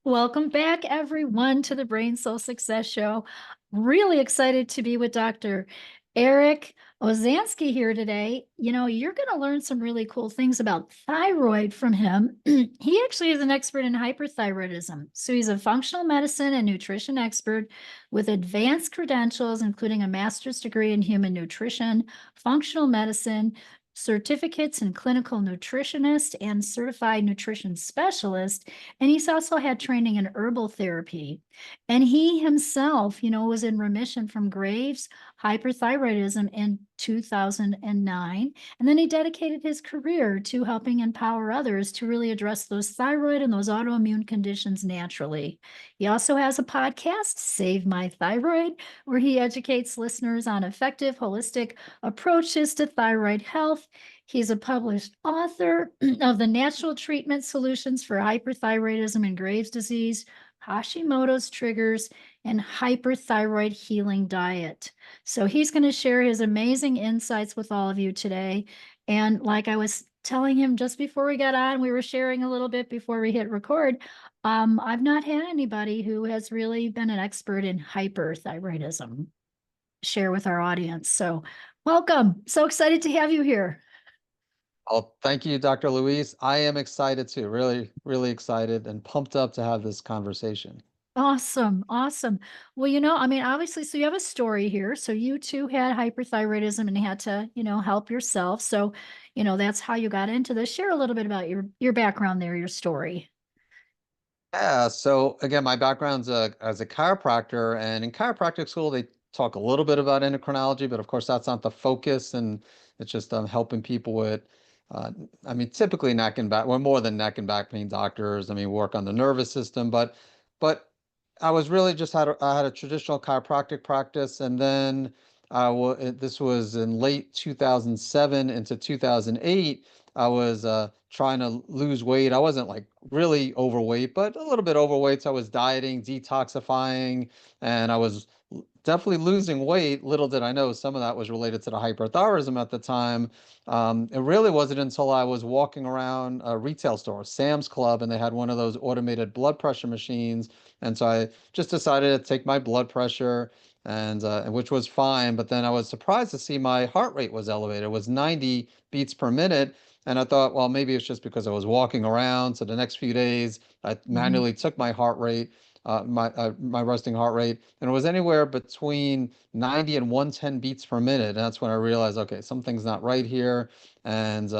Welcome back, everyone, to the Brain Soul Success Show. Really excited to be with Dr. Eric Osansky here today. You're going to learn some really cool things about thyroid from him. He actually is an expert in hyperthyroidism. So he's a functional medicine and nutrition expert with advanced credentials, including a master's degree in human nutrition, functional medicine, certificates in clinical nutritionist and certified nutrition specialist. And he's also had training in herbal therapy. And he himself, was in remission from Graves' hyperthyroidism in 2009. And then he dedicated his career to helping empower others to really address those thyroid and those autoimmune conditions naturally. He also has a podcast, Save My Thyroid, where he educates listeners on effective holistic approaches to thyroid health. He's a published author of the Natural Treatment Solutions for Hyperthyroidism and Graves' Disease, Hashimoto's Triggers, and Hyperthyroid Healing Diet. So he's going to share his amazing insights with all of you today. And like I was telling him just before we got on, we were sharing a little bit before we hit record. I've not had anybody who has really been an expert in hyperthyroidism share with our audience. So welcome. So excited to have you here. Oh, thank you, Dr. Louise. I am excited too. Really, really excited and pumped up to have this conversation. Awesome. Awesome. Well, obviously, so you have a story here. So you too had hyperthyroidism and had to, help yourself. So, that's how you got into this. Share a little bit about your background there, your story. Yeah, so again, my background's as a chiropractor, and in chiropractic school, they talk a little bit about endocrinology, but of course, that's not the focus, and it's just helping people with, uh, I mean, typically neck and back. We're more than neck and back pain doctors. I mean, work on the nervous system, but I was really just I had a traditional chiropractic practice, and then this was in late 2007 into 2008. I was trying to lose weight. I wasn't like really overweight, but a little bit overweight. So I was dieting, detoxifying, and I was definitely losing weight. Little did I know some of that was related to the hyperthyroidism at the time. It really wasn't until I was walking around a retail store, Sam's Club, and they had one of those automated blood pressure machines. And so I just decided to take my blood pressure, and which was fine. But then I was surprised to see my heart rate was elevated. It was 90 beats per minute. And I thought, well, maybe it's just because I was walking around. So the next few days, I Mhm. manually took my heart rate, my resting heart rate, and it was anywhere between 90 and 110 beats per minute. And that's when I realized, okay, something's not right here. And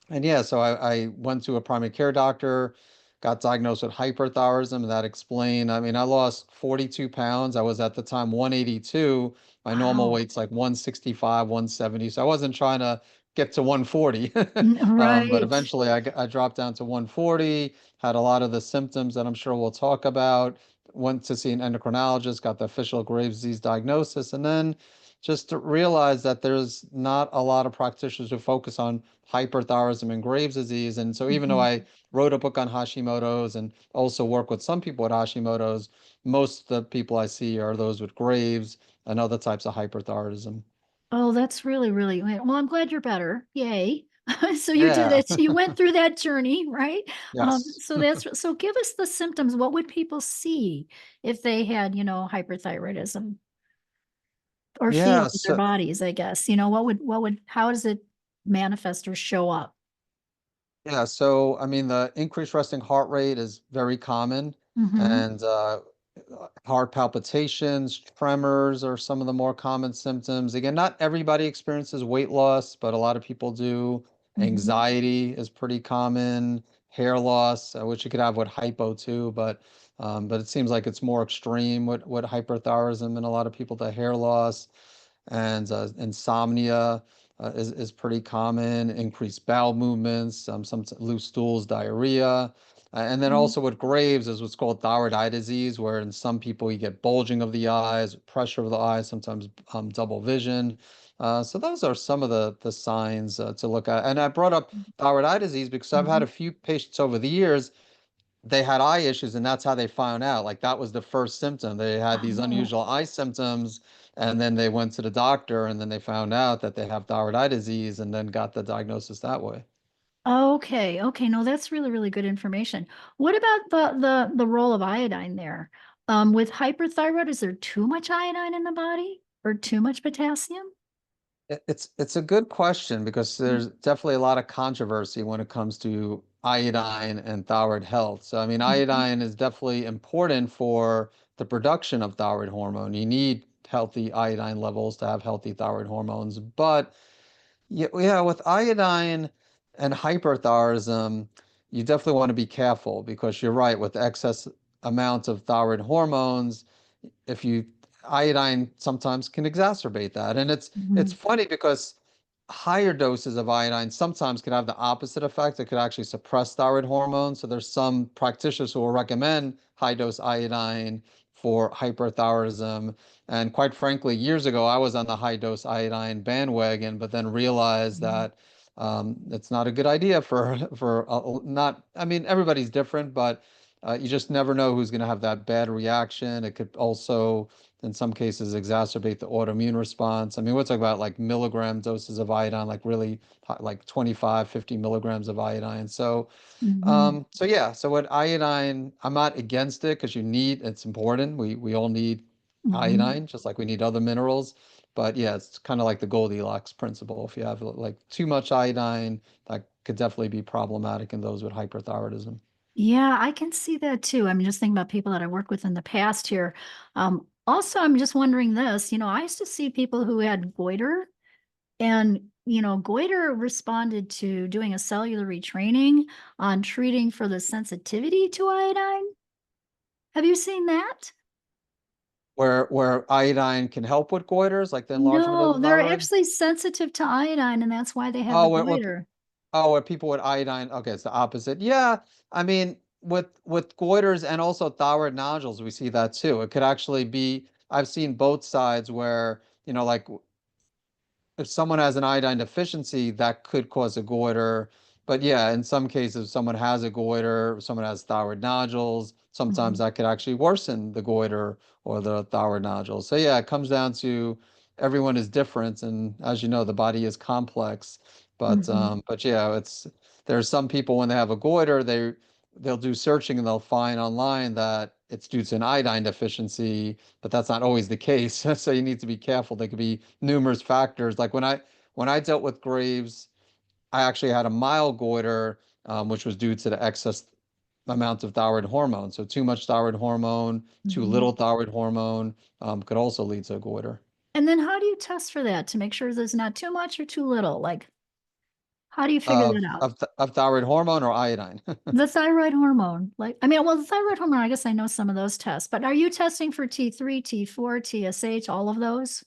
and yeah, so I went to a primary care doctor, got diagnosed with hyperthyroidism, and that explained. I mean, I lost 42 pounds. I was at the time 182. My normal Wow. weight's like 165, 170. So I wasn't trying to get to 140. But Right. eventually I dropped down to 140, had a lot of the symptoms that I'm sure we'll talk about. Went to see an endocrinologist, got the official Graves' disease diagnosis, and then just to realize that there's not a lot of practitioners who focus on hyperthyroidism and Graves' disease. And so even though Mhm. I wrote a book on Hashimoto's and also work with some people with Hashimoto's, most of the people I see are those with Graves and other types of hyperthyroidism. Oh, that's really, really well. I'm glad you're better. Yay. So you did Yeah. it. You went through that journey, right? Yes. So give us the symptoms. What would people see if they had, hyperthyroidism or feel Yeah. in their So bodies, I guess? How does it manifest or show up? yeah, so I mean, the increased resting heart rate is very common, Mm-hmm. and heart palpitations, tremors are some of the more common symptoms. Again, not everybody experiences weight loss, but a lot of people do. Mm-hmm. Anxiety is pretty common, hair loss, which you could have with hypo too, but it seems like it's more extreme with hyperthyroidism and a lot of people, the hair loss and insomnia is pretty common, increased bowel movements, some loose stools, diarrhea. And then also with Graves is what's called thyroid eye disease, where in some people you get bulging of the eyes, pressure of the eyes, sometimes double vision. So those are some of the signs to look at. And I brought up thyroid eye disease because I've had Mm-hmm. a few patients over the years, they had eye issues, and that's how they found out. Like that was the first symptom. They had these Oh, unusual eye symptoms, and then they went to the doctor, and then they found out that they have thyroid eye disease, and then got the diagnosis that way. Okay, okay. No, that's really, really good information. What about the role of iodine there? With hyperthyroid, is there too much iodine in the body or too much potassium? It's a good question because there's definitely a lot of controversy when it comes to iodine and thyroid health. So I mean, Mhm, iodine is definitely important for the production of thyroid hormone. You need healthy iodine levels to have healthy thyroid hormones. But yeah, with iodine and hyperthyroidism, you definitely want to be careful because you're right, with excess amounts of thyroid hormones, if you iodine sometimes can exacerbate that. And it's mhm, funny because higher doses of iodine sometimes can have the opposite effect. It could actually suppress thyroid hormones. So there's some practitioners who will recommend high dose iodine for hyperthyroidism. And quite frankly, years ago, I was on the high dose iodine bandwagon, but then realized mhm, that it's not a good idea for not. I mean, everybody's different, but you just never know who's going to have that bad reaction. It could also, in some cases, exacerbate the autoimmune response. I mean, we're talking about like milligram doses of iodine, like really like 25, 50 milligrams of iodine. So, mhm, so yeah, so with iodine, I'm not against it because it's important. We all need mhm. iodine, just like we need other minerals. But yeah, it's kind of like the Goldilocks principle. If you have like too much iodine, that could definitely be problematic in those with hyperthyroidism. Yeah, I can see that too. I'm just thinking about people that I worked with in the past here. Also, I'm just wondering this, I used to see people who had goiter and, goiter responded to doing a cellular retraining on treating for the sensitivity to iodine. Have you seen that? Where iodine can help with goiters, like the enlargement of No, the they're thyroid. actually sensitive to iodine, and that's why they have the Oh, goiter. where people with iodine. Okay, it's the opposite. Yeah, I mean, with goiters and also thyroid nodules, we see that too. It could actually be. I've seen both sides where, like if someone has an iodine deficiency, that could cause a goiter. But yeah, in some cases, if someone has a goiter, someone has thyroid nodules, sometimes Mhm, that could actually worsen the goiter or the thyroid nodules. So yeah, it comes down to everyone is different, and as you know, the body is complex. mhm, But yeah, there's some people when they have a goiter, they'll do searching and they'll find online that it's due to an iodine deficiency, but that's not always the case. So you need to be careful. There could be numerous factors. Like when I dealt with Graves, I actually had a mild goiter, which was due to the excess amount of thyroid hormone. So too much thyroid hormone, too mhm. little thyroid hormone, could also lead to a goiter. And then how do you test for that to make sure there's not too much or too little? Like, how do you figure Of that out? of thyroid hormone or iodine. The thyroid hormone, the thyroid hormone, I guess I know some of those tests, but are you testing for T3, T4, TSH, all of those?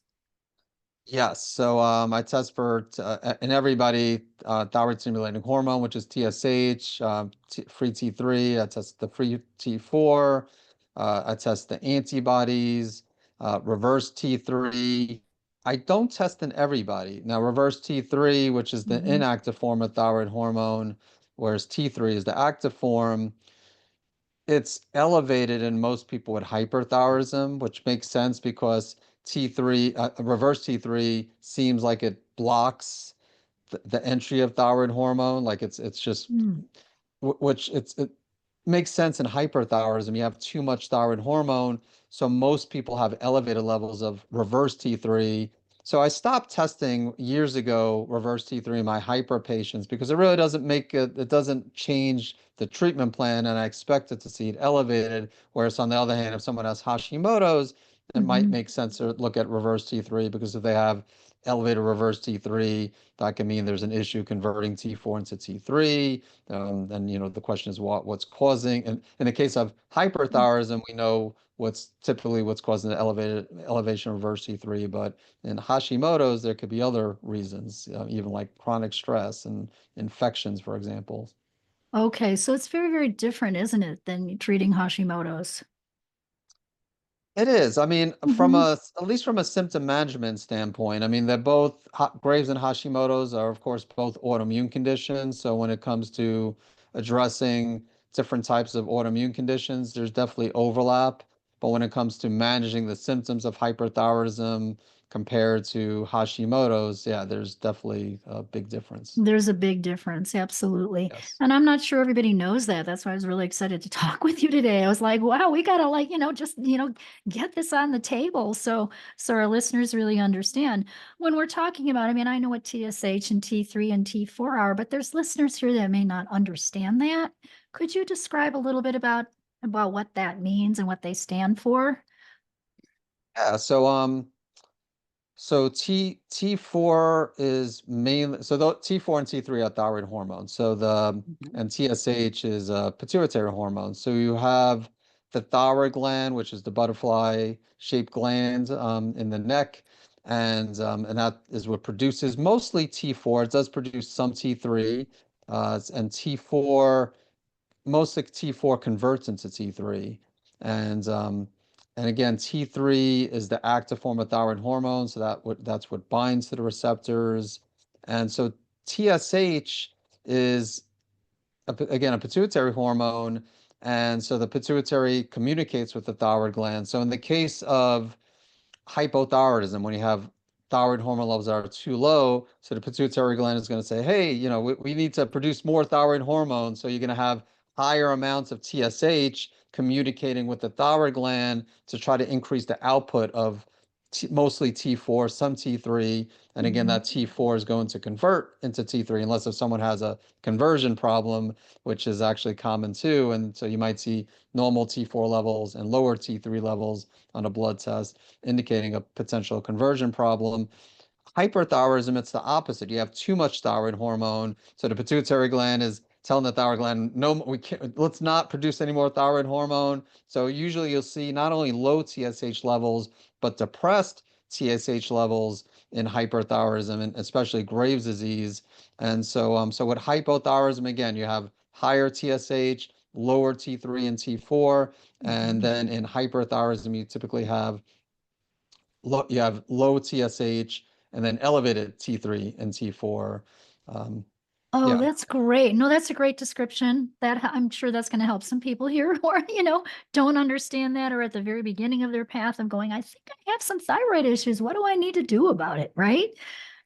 Yes. So I test for in everybody thyroid stimulating hormone, which is TSH, free T3. I test the free T4. I test the antibodies, reverse T3. I don't test in everybody. Now, reverse T3, which is the Mhm, inactive form of thyroid hormone, whereas T3 is the active form. It's elevated in most people with hyperthyroidism, which makes sense because T3, reverse T3 seems like it blocks the entry of thyroid hormone. Like it's just mm. which it makes sense in hyperthyroidism. You have too much thyroid hormone, so most people have elevated levels of reverse T3. So I stopped testing years ago reverse T3 in my hyper patients because it really it doesn't change the treatment plan, and I expected to see it elevated. Whereas on the other hand, if someone has Hashimoto's, it might Mhm. make sense to look at reverse T3 because if they have elevated reverse T3, that can mean there's an issue converting T4 into T3. Then the question is what's causing. And in the case of hyperthyroidism, we know what's causing the elevation of reverse T3. But in Hashimoto's, there could be other reasons, even like chronic stress and infections, for example. Okay, so it's very, very different, isn't it, than treating Hashimoto's? It is. I mean, Mhm, at least from a symptom management standpoint, I mean, they're both Graves and Hashimoto's are, of course, both autoimmune conditions. So when it comes to addressing different types of autoimmune conditions, there's definitely overlap. But when it comes to managing the symptoms of hyperthyroidism compared to Hashimoto's, yeah, there's definitely a big difference. There's a big difference, absolutely. Yes. And I'm not sure everybody knows that. That's why I was really excited to talk with you today. I was like, wow, we gotta like, just, get this on the table so our listeners really understand. When we're talking about, I mean, I know what TSH and T3 and T4 are, but there's listeners here that may not understand that. Could you describe a little bit about what that means and what they stand for? Yeah, so T4 is mainly so the T4 and T3 are thyroid hormones. So the Mhm. and TSH is a pituitary hormone. So you have the thyroid gland, which is the butterfly-shaped gland in the neck, and that is what produces mostly T4. It does produce some T3, and T4 most like T4 converts into T3. And um, and again, T3 is the active form of thyroid hormone, so that's what binds to the receptors. And so TSH is again a pituitary hormone, and so the pituitary communicates with the thyroid gland. So in the case of hypothyroidism, when you have thyroid hormone levels that are too low, so the pituitary gland is going to say, hey, we need to produce more thyroid hormone. So you're going to have higher amounts of TSH communicating with the thyroid gland to try to increase the output of mostly T4, some T3. And again, Mhm. that T4 is going to convert into T3 unless if someone has a conversion problem, which is actually common too. And so you might see normal T4 levels and lower T3 levels on a blood test indicating a potential conversion problem. Hyperthyroidism, it's the opposite. You have too much thyroid hormone. So the pituitary gland is telling the thyroid gland, no, we can't, let's not produce any more thyroid hormone. So usually you'll see not only low TSH levels, but depressed TSH levels in hyperthyroidism, and especially Graves' disease. So with hypothyroidism, again, you have higher TSH, lower T3 and T4, and Mhm. then in hyperthyroidism, you typically have you have low TSH and then elevated T3 and T4. Um, Oh, yeah, that's great. No, that's a great description. I'm sure that's going to help some people here who are, don't understand that or at the very beginning of their path of going, I think I have some thyroid issues. What do I need to do about it? Right?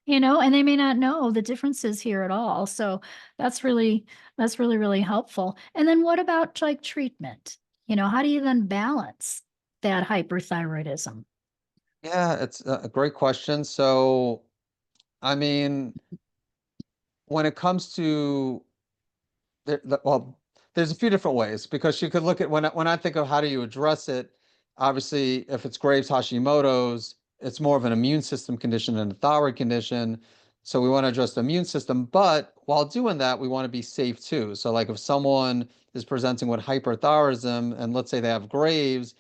And they may not know the differences here at all. So that's really, really helpful. And then what about like treatment? How do you then balance that hyperthyroidism? yeah, it's a great question. So, I mean, when it comes to well, there's a few different ways because you could look at when I think of how do you address it, obviously, if it's Graves' Hashimoto's, it's more of an immune system condition than a thyroid condition. So we want to address the immune system, but while doing that, we want to be safe too. So like if someone is presenting with hyperthyroidism and let's say they have Graves',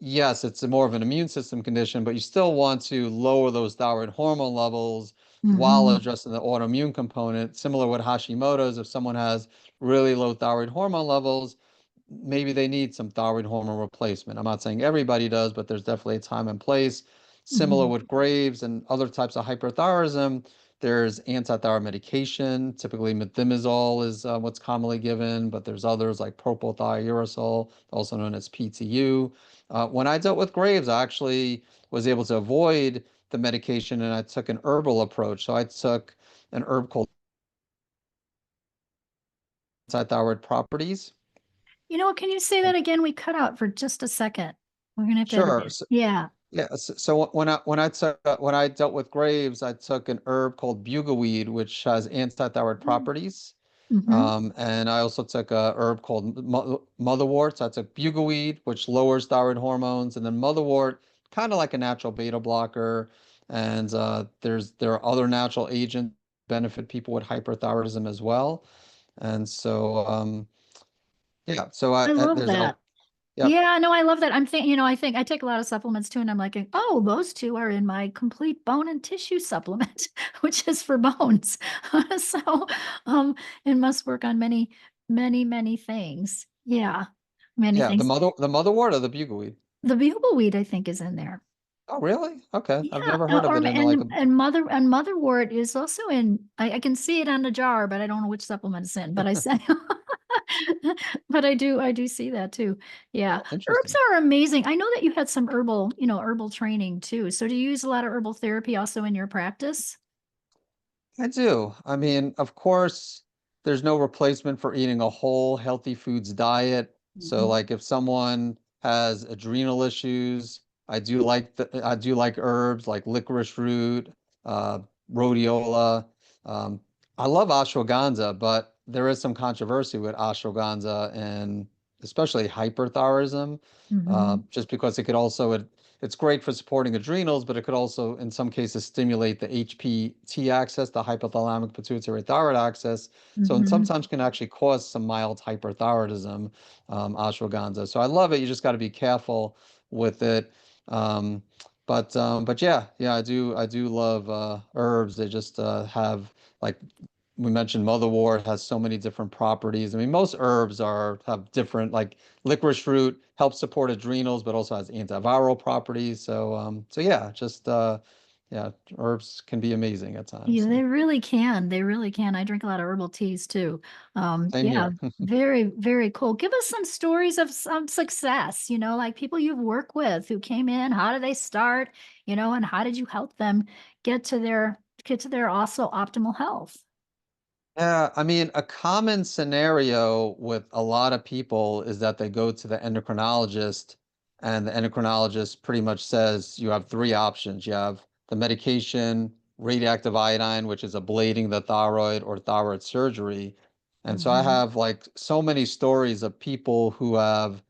yes, it's more of an immune system condition, but you still want to lower those thyroid hormone levels while Mhm. addressing the autoimmune component. Similar with Hashimoto's, if someone has really low thyroid hormone levels, maybe they need some thyroid hormone replacement. I'm not saying everybody does, but there's definitely a time and place. Similar Mhm. with Graves and other types of hyperthyroidism, there's anti-thyroid medication. Typically, methimazole is what's commonly given, but there's others like propylthiouracil, also known as PTU. When I dealt with Graves, I actually was able to avoid the medication and I took an herbal approach. So I took an herb called anti-thyroid properties. Can you say that again? We cut out for just a second. We're gonna have to edit Sure. it. Yeah. Yeah, so when I dealt with Graves, I took an herb called bugleweed, which has anti-thyroid properties. Mm-hmm. And I also took a herb called motherwort. So I took bugleweed, which lowers thyroid hormones, and then motherwort, kind of like a natural beta blocker. And there are other natural agents that benefit people with hyperthyroidism as well. And so yeah, so I love there's a that. yep. Yeah, no, I love that. I'm thinking, I think I take a lot of supplements too, and I'm like, oh, those two are in my complete bone and tissue supplement, which is for bones. So, it must work on many, many, many things. Yeah, many Yeah, things. the motherwort or the bugleweed. The bugleweed, I think, is in there. Oh, really? Okay. I've Yeah, never heard of or it in like a and motherwort is also in. I can see it on the jar, but I don't know which supplement it's in. But I said, But I do see that too. Yeah. Oh, Herbs interesting. are amazing. I know that you had some herbal, herbal training too. So do you use a lot of herbal therapy also in your practice? I do. I mean, of course, there's no replacement for eating a whole healthy foods diet. So Mhm. like if someone has adrenal issues, I do like herbs like licorice root, uh, rhodiola. Um, I love ashwagandha, but there is some controversy with ashwagandha and especially hyperthyroidism, Mhm. just because it's great for supporting adrenals, but it could also, in some cases, stimulate the HPT axis, the hypothalamic pituitary thyroid axis. So, and Mhm. sometimes can actually cause some mild hyperthyroidism, ashwagandha. So I love it. You just got to be careful with it. Um, but yeah, I do love herbs. They just have like we mentioned motherwort has so many different properties. I mean, most herbs are have different like licorice root helps support adrenals, but also has antiviral properties. So yeah, just yeah, herbs can be amazing at times. Yeah, So they really can. They really can. I drink a lot of herbal teas too. same Yeah, here. very, very cool. Give us some stories of some success, like people you've worked with who came in, how did they start, and how did you help them get to their also optimal health? Yeah, I mean, a common scenario with a lot of people is that they go to the endocrinologist, and the endocrinologist pretty much says you have three options. You have the medication, radioactive iodine, which is ablating the thyroid, or thyroid surgery. And so I Mhm. have like so many stories of people who have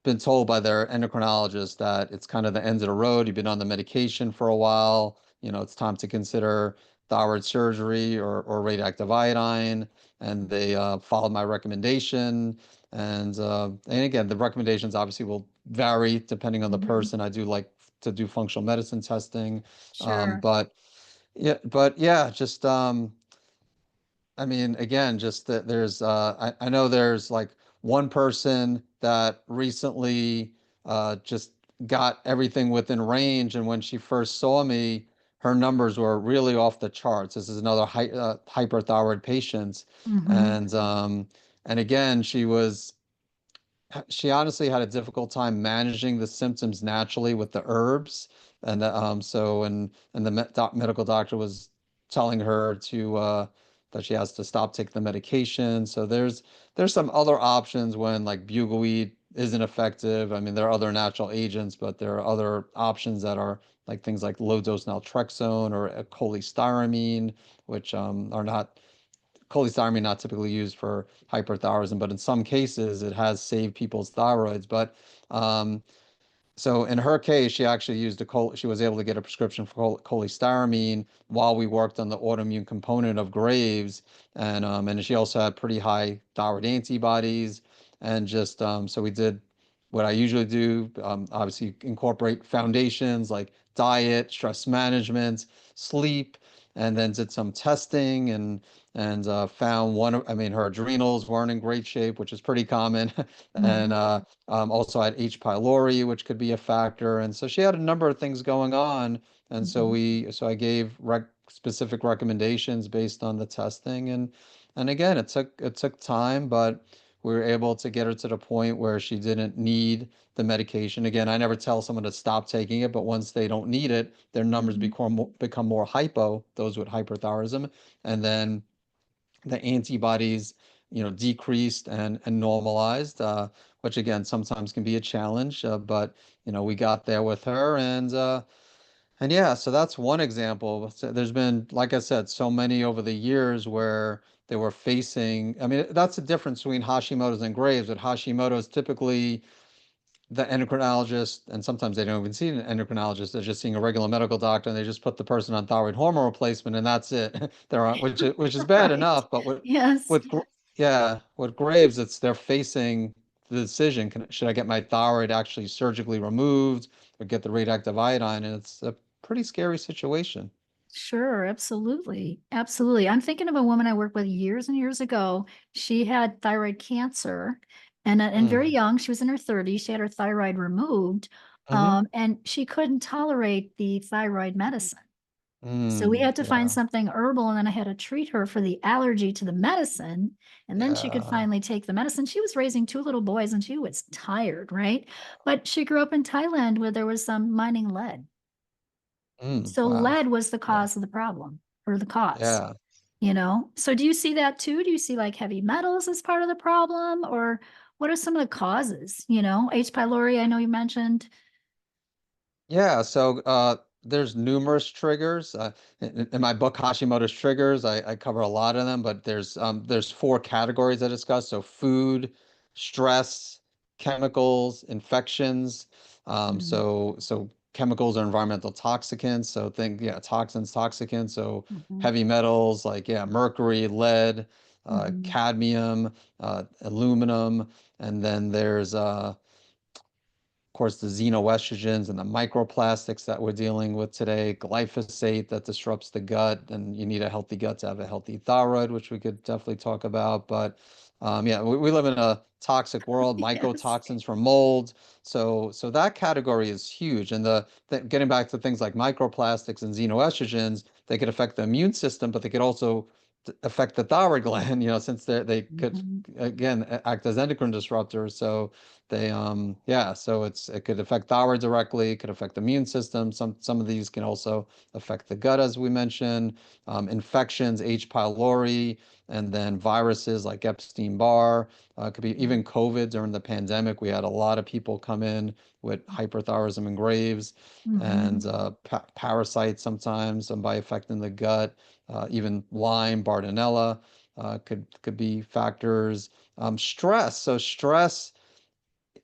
been told by their endocrinologist that it's kind of the end of the road. You've been on the medication for a while. It's time to consider thyroid surgery or radioactive iodine. And they followed my recommendation. And again, the recommendations obviously will vary depending on the Mhm. person. I do like to do functional medicine testing. Um, Sure. but but yeah, just I mean, again, just that I know there's like one person that recently just got everything within range, and when she first saw me, her numbers were really off the charts. This is another hyperthyroid patient, Mhm. and again, she honestly had a difficult time managing the symptoms naturally with the herbs, and the medical doctor was telling her to that she has to stop taking the medication. So there's some other options when like bugleweed isn't effective. I mean, there are other natural agents, but there are other options that are like things like low dose naltrexone or cholestyramine, which are not cholestyramine not typically used for hyperthyroidism, but in some cases it has saved people's thyroids. But so in her case, she actually she was able to get a prescription for cholestyramine while we worked on the autoimmune component of Graves, and she also had pretty high thyroid antibodies, and just so we did what I usually do, obviously incorporate foundations like diet, stress management, sleep, and then did some testing and found I mean, her adrenals weren't in great shape, which is pretty common, and Mhm. also had H. pylori, which could be a factor. And so she had a number of things going on. And Mhm. so I gave specific recommendations based on the testing. And again, it took time, but we were able to get her to the point where she didn't need the medication. Again, I never tell someone to stop taking it, but once they don't need it, their numbers Mhm. become more hypo, those with hyperthyroidism. And then the antibodies, decreased and normalized, which again sometimes can be a challenge. But we got there with her, and yeah, so that's one example. So there's been, like I said, so many over the years where they were facing. I mean, that's the difference between Hashimoto's and Graves'. With Hashimoto's, typically the endocrinologist, and sometimes they don't even see an endocrinologist. They're just seeing a regular medical doctor, and they just put the person on thyroid hormone replacement, and that's it. They're on, which is bad Right. enough, but Yes. with yeah, with Graves, it's they're facing the decision: should I get my thyroid actually surgically removed, or get the radioactive iodine? And it's a pretty scary situation. Sure, absolutely. Absolutely. I'm thinking of a woman I worked with years and years ago. She had thyroid cancer and very Mm. young. She was in her 30s. She had her thyroid removed. Hmm. And she couldn't tolerate the thyroid medicine. So we had to find Yeah. something herbal, and then I had to treat her for the allergy to the medicine. And then she could Yeah. finally take the medicine. She was raising two little boys and she was tired, right? But she grew up in Thailand where there was some mining lead. So Wow. lead was the Yeah. cause of the problem or the cause, Yeah. you know? So do you see that too? Do you see like heavy metals as part of the problem, or what are some of the causes? H. pylori, I know you mentioned. Yeah, so there's numerous triggers. In my book Hashimoto's Triggers, I cover a lot of them, but there's four categories I discuss. So food, stress, chemicals, infections. Mhm, So chemicals are environmental toxicants. So think, yeah, toxins, toxicants. So mhm, heavy metals like, yeah, mercury, lead, mhm, cadmium, aluminum, and then there's of course, the xenoestrogens and the microplastics that we're dealing with today, glyphosate that disrupts the gut, and you need a healthy gut to have a healthy thyroid, which we could definitely talk about. But yeah, we live in a toxic world, yes. mycotoxins from mold. So that category is huge. And getting back to things like microplastics and xenoestrogens, they could affect the immune system, but they could also affect the thyroid gland, since they could Mhm. again act as endocrine disruptors. So yeah, so it could affect thyroid directly, it could affect the immune system. Some of these can also affect the gut, as we mentioned. Infections, H. pylori, and then viruses like Epstein-Barr. Could be even COVID during the pandemic. We had a lot of people come in with hyperthyroidism and Graves, and Mhm. parasites sometimes by affecting the gut. Even Lyme, Bartonella could be factors. Stress. So stress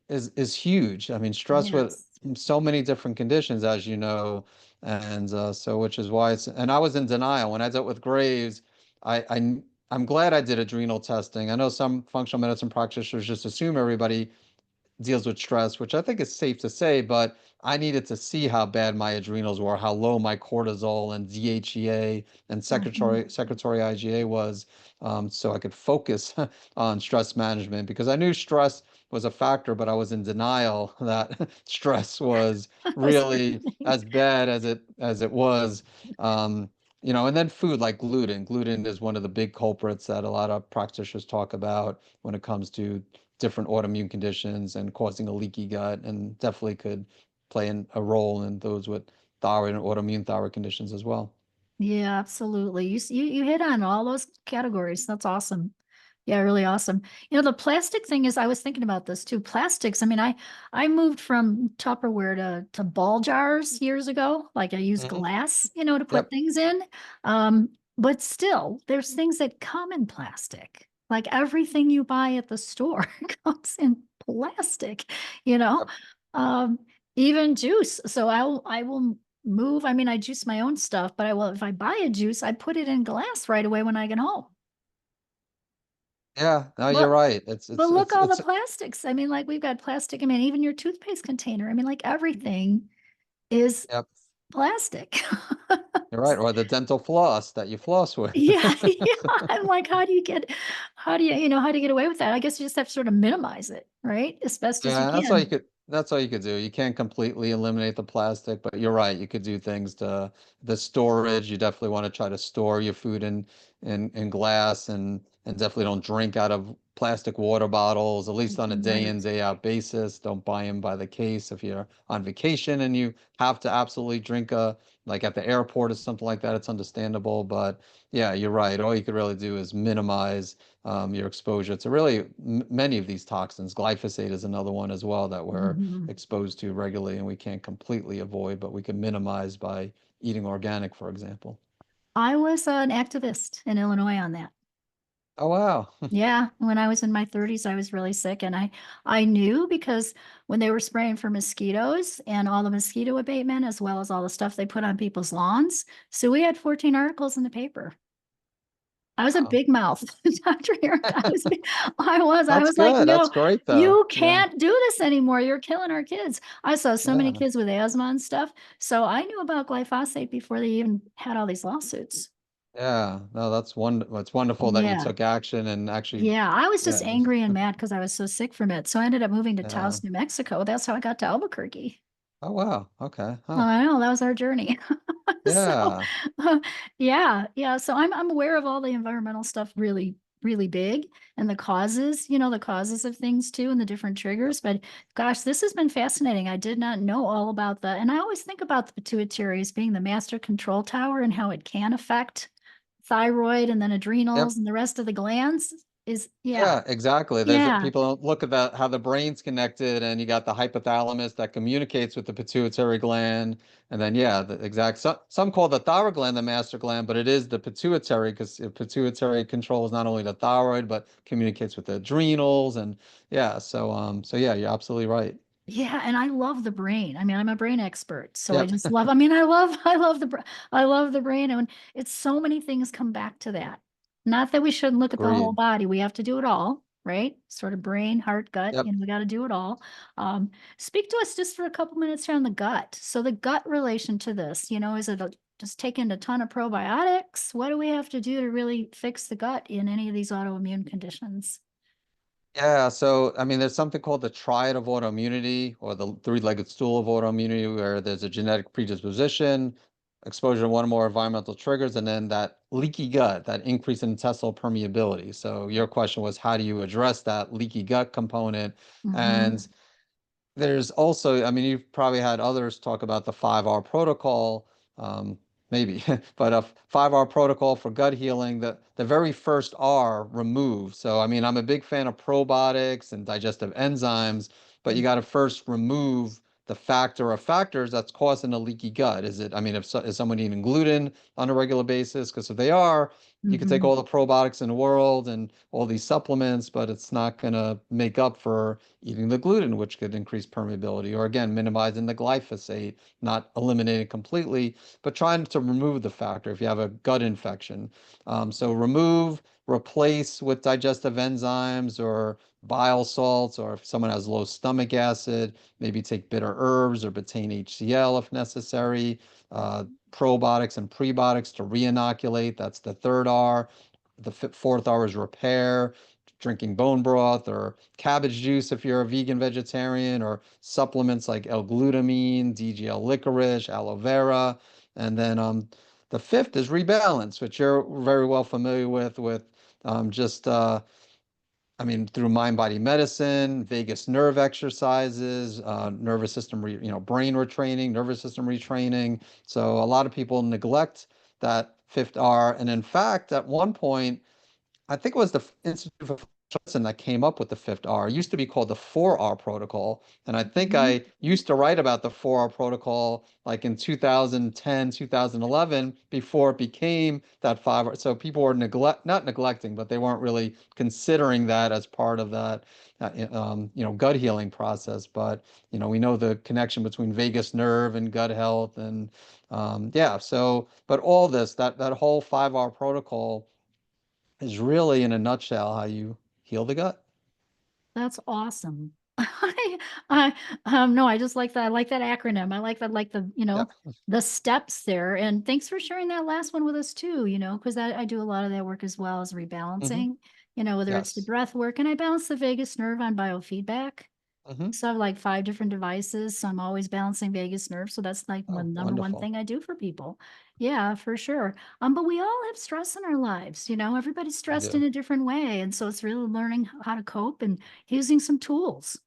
is huge. I mean, stress with Yes. so many different conditions, as you know, and so which is why it's. And I was in denial when I dealt with Graves. I'm glad I did adrenal testing. I know some functional medicine practitioners just assume everybody deals with stress, which I think is safe to say, but I needed to see how bad my adrenals were, how low my cortisol and DHEA and Mhm. secretory IgA was, so I could focus on stress management because I knew stress was a factor, but I was in denial that stress was That was really happening. as bad as it was. Um, and then food like gluten. Gluten is one of the big culprits that a lot of practitioners talk about when it comes to different autoimmune conditions and causing a leaky gut, and definitely could play a role in those with thyroid and autoimmune thyroid conditions as well. Yeah, absolutely. You hit on all those categories. That's awesome. Yeah, really awesome. The plastic thing is, I was thinking about this too. Plastics. I mean, I moved from Tupperware to ball jars years ago. Like I use Hmm. glass, to put Yep. things in. But still, there's things that come in plastic. Like everything you buy at the store comes in plastic, you know. Yep. Um, Even juice. So I will move. I mean, I juice my own stuff, but I will, if I buy a juice, I put it in glass right away when I get home. Yeah, no, you're But right. but look all the plastics. I mean, like we've got plastic. I mean, even your toothpaste container. I mean, like everything is yep, plastic. you're right. Or the dental floss that you floss with. Yeah, yeah. I'm like, how do you get away with that? I guess you just have to sort of minimize it, right? As best as you Yeah, that's all you can. could that's all you could do. You can't completely eliminate the plastic, but you're right. You could do things to the storage. You definitely want to try to store your food in glass, and definitely don't drink out of plastic water bottles, at least on a day in, Right. day out basis. Don't buy them by the case if you're on vacation and you have to absolutely drink like at the airport or something like that, it's understandable. But yeah, you're right. All you could really do is minimize your exposure to really many of these toxins. Glyphosate is another one as well that we're Mhm. exposed to regularly and we can't completely avoid, but we can minimize by eating organic, for example. I was an activist in Illinois on that. Oh, wow. Yeah, when I was in my 30s, I was really sick, and I knew because when they were spraying for mosquitoes and all the mosquito abatement, as well as all the stuff they put on people's lawns. So we had 14 articles in the paper. I was a Wow. big mouth, Dr. Eric. I was That's like, good. That's no, great, though. you Yeah. can't do this anymore. You're killing our kids. I saw so many Yeah. kids with asthma and stuff. So I knew about glyphosate before they even had all these lawsuits. Yeah. No, it's wonderful that you Yeah. took action and actually, Yeah, I was just yeah. angry and mad because I was so sick from it. So I ended up moving to Yeah. Taos, New Mexico. That's how I got to Albuquerque. Oh, wow. Okay. Oh, Huh. I know, that was our journey. So, Yeah. uh, yeah, yeah, so I'm aware of all the environmental stuff really, really big, and the causes, the causes of things too, and the different triggers, but gosh, this has been fascinating. I did not know all about that, and I always think about the pituitary as being the master control tower and how it can affect thyroid and then Yep. adrenals and the rest of the glands is yeah, Yeah, exactly. yeah. People don't look at that how the brain's connected, and you got the hypothalamus that communicates with the pituitary gland, and then yeah, the exact some call the thyroid gland the master gland, but it is the pituitary because the pituitary controls not only the thyroid but communicates with the adrenals, and yeah, so yeah, you're absolutely right. Yeah, and I love the brain. I mean, I'm a brain expert, so I Yep, just love. I mean, I love the brain, and it's so many things come back to that. Not that we shouldn't look at the whole agreed. body. We have to do it all, right? Sort of brain, heart, gut. Yep. We got to do it all. Um, Speak to us just for a couple minutes here on the gut. So the gut relation to this, is it just taking a ton of probiotics? What do we have to do to really fix the gut in any of these autoimmune conditions? Yeah, so I mean, there's something called the triad of autoimmunity or the three-legged stool of autoimmunity, where there's a genetic predisposition, exposure to one or more environmental triggers, and then that leaky gut, that increase in intestinal permeability. So your question was, how do you address that leaky gut component? Hmm. And there's also, I mean, you've probably had others talk about the 5R protocol, um, maybe, but a 5R protocol for gut healing, the very first R removed. So, I mean, I'm a big fan of probiotics and digestive enzymes, but you got to first remove the factor of factors that's causing a leaky gut. Is it, I mean, is someone eating gluten on a regular basis? Because if they are, you could take Hmm. all the probiotics in the world and all these supplements, but it's not going to make up for eating the gluten, which could increase permeability, or again, minimizing the glyphosate, not eliminating it completely, but trying to remove the factor if you have a gut infection. So remove, replace with digestive enzymes or bile salts, or if someone has low stomach acid, maybe take bitter herbs or betaine HCl if necessary. Probiotics and prebiotics to re-inoculate. That's the third R. The fourth R is repair, drinking bone broth or cabbage juice if you're a vegan vegetarian, or supplements like L-glutamine, DGL licorice, aloe vera. And then the fifth is rebalance, which you're very well familiar with just I mean, through mind-body medicine, vagus nerve exercises, nervous system, brain retraining, nervous system retraining. So a lot of people neglect that fifth R. And in fact, at one point, I think it was the Institute for Medicine that came up with the fifth R. It used to be called the 4R protocol. And I think I used to write about the 4R protocol like in 2010, 2011, before it became that 5R. So people were not neglecting, but they weren't really considering that as part of that, gut healing process. But, we know the connection between vagus nerve and gut health. And yeah, so, but all this, that whole 5R protocol is really in a nutshell how you heal the gut. That's awesome. I no, I just like that. I like that acronym. I like that, like Yep. the steps there. And thanks for sharing that last one with us too, because I do a lot of that work as well as Hmm. rebalancing, whether it's the Yes. breath work and I balance the vagus nerve on biofeedback. Hmm. So I have like 5 different devices. So I'm always balancing vagus nerve. So that's like the Oh, number one wonderful. thing I do for people. Yeah, for sure. But we all have stress in our lives, everybody's We stressed in do. a different way. And so it's really learning how to cope and using some tools,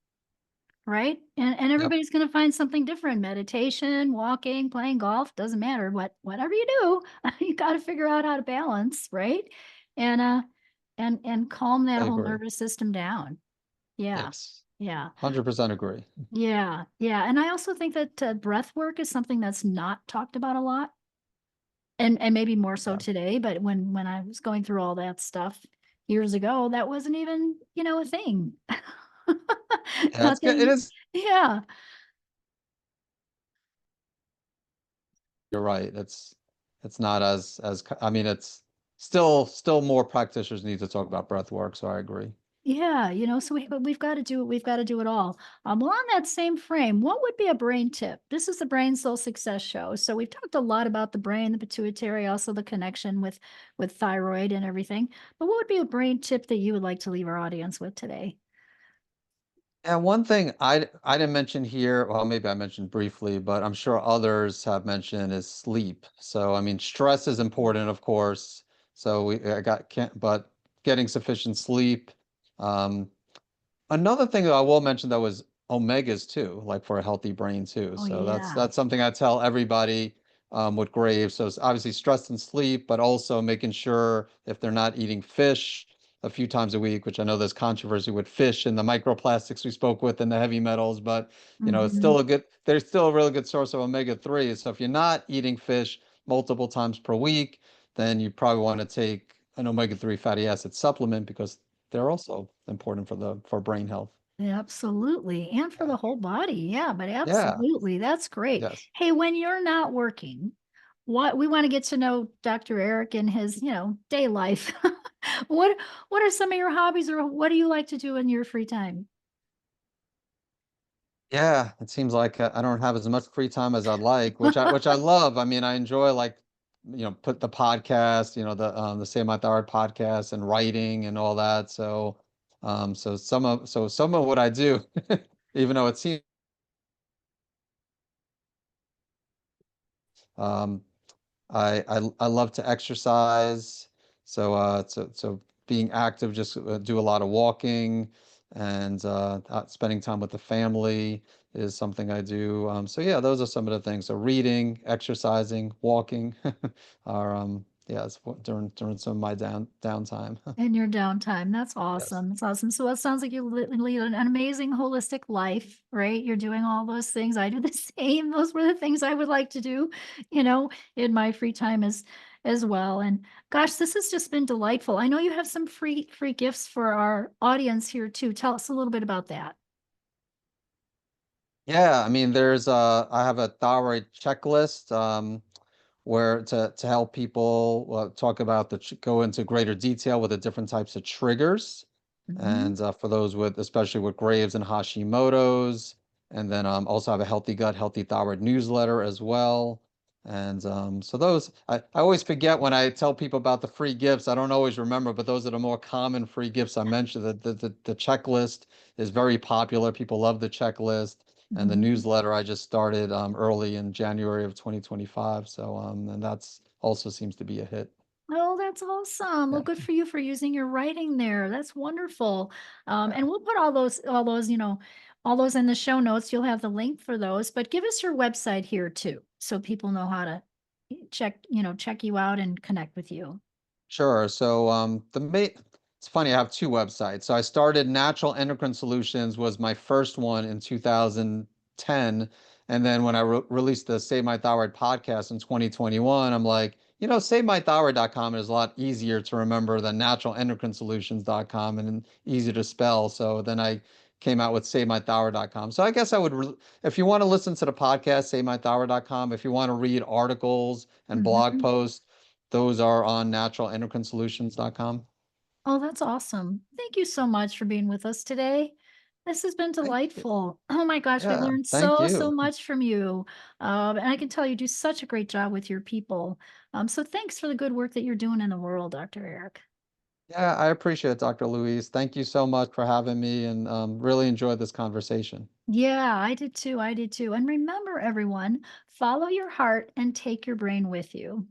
right? And Yep. everybody's going to find something different. Meditation, walking, playing golf, doesn't matter. Whatever you do, you got to figure out how to balance, right? And and calm that I whole agree. nervous system down. Yeah. Yes. Yeah. 100% agree. Yeah, yeah, and I also think that breath work is something that's not talked about a lot, and maybe more so Yeah. today. But when I was going through all that stuff years ago, that wasn't even a thing. Yeah, Not it's that good. It you, is. yeah, You're right. It's not I mean, it's still more practitioners need to talk about breath work, so I agree. yeah, so but we've got to do it. We've got to do it all. Well, on that same frame, what would be a brain tip? This is the Brain Soul Success Show, so we've talked a lot about the brain, the pituitary, also the connection with thyroid and everything. But what would be a brain tip that you would like to leave our audience with today? And one thing I didn't mention here, well, maybe I mentioned briefly, but I'm sure others have mentioned is sleep. So, I mean, stress is important, of course. So I got can't, but getting sufficient sleep. Um, Another thing that I will mention though is omegas too, like for a healthy brain too. Oh, So that's yeah. that's something I tell everybody with Graves. So it's obviously stress and sleep, but also making sure if they're not eating fish a few times a week, which I know there's controversy with fish and the microplastics we spoke with and the heavy metals, but it's Mhm. still there's still a really good source of omega-3. So if you're not eating fish multiple times per week, then you probably want to take an omega-3 fatty acid supplement because they're also important for brain health. Absolutely. And for Yeah. the whole body. Yeah, but Yeah. absolutely. That's great. Yes. Hey, when you're not working, what we want to get to know Dr. Eric and his, day life. What what are some of your hobbies or what do you like to do in your free time? Yeah. It seems like I don't have as much free time as I'd like, which I love. I mean, I enjoy like, put the podcast, the Save My Thyroid podcast and writing and all that. So some of what I do, even though it seems um I love to exercise. So being active, just do a lot of walking and spending time with the family is something I do. So yeah, those are some of the things. So reading, exercising, walking are yeah, it's during some of my downtime. In your downtime. That's Yes. awesome. That's awesome. So it sounds like you lead an amazing holistic life, right? You're doing all those things. I do the same. Those were the things I would like to do, you know, in my free time as well. And gosh, this has just been delightful. I know you have some free gifts for our audience here too. Tell us a little bit about that. Yeah, I mean, I have a thyroid checklist. Where to help people talk about go into greater detail with the different types of triggers, Mhm. and for those with especially with Graves and Hashimoto's, and then also have a healthy gut, healthy thyroid newsletter as well. And so those I always forget when I tell people about the free gifts. I don't always remember, but those are the more common free gifts I mentioned. The checklist is very popular. People love the checklist. And the Mhm. newsletter I just started early in January of 2025. So and that's also seems to be a hit. Oh, that's awesome. Well, Yeah. good for you for using your writing there. That's wonderful. Yeah. And we'll put all those in the show notes. You'll have the link for those, but give us your website here too, so people know how to check you out and connect with you. Sure. So it's funny, I have two websites. So I started Natural Endocrine Solutions was my first one in 2010. And then when I released the Save My Thyroid podcast in 2021, I'm like, SaveMyThyroid.com is a lot easier to remember than naturalendocrinesolutions.com and easy to spell. So then I came out with SaveMyThyroid.com. So I guess if you want to listen to the podcast, SaveMyThyroid.com. If you want to read articles and blog Mhm. posts, those are on naturalendocrinesolutions.com. Oh, that's awesome. Thank you so much for being with us today. This has been Thank you. delightful. Oh my gosh, we Yeah, learned thank so you. much from you. And I can tell you do such a great job with your people. So thanks for the good work that you're doing in the world, Dr. Eric. Yeah, I appreciate it, Dr. Louise. Thank you so much for having me and really enjoyed this conversation. Yeah, I did too. I did too. And remember, everyone, follow your heart and take your brain with you.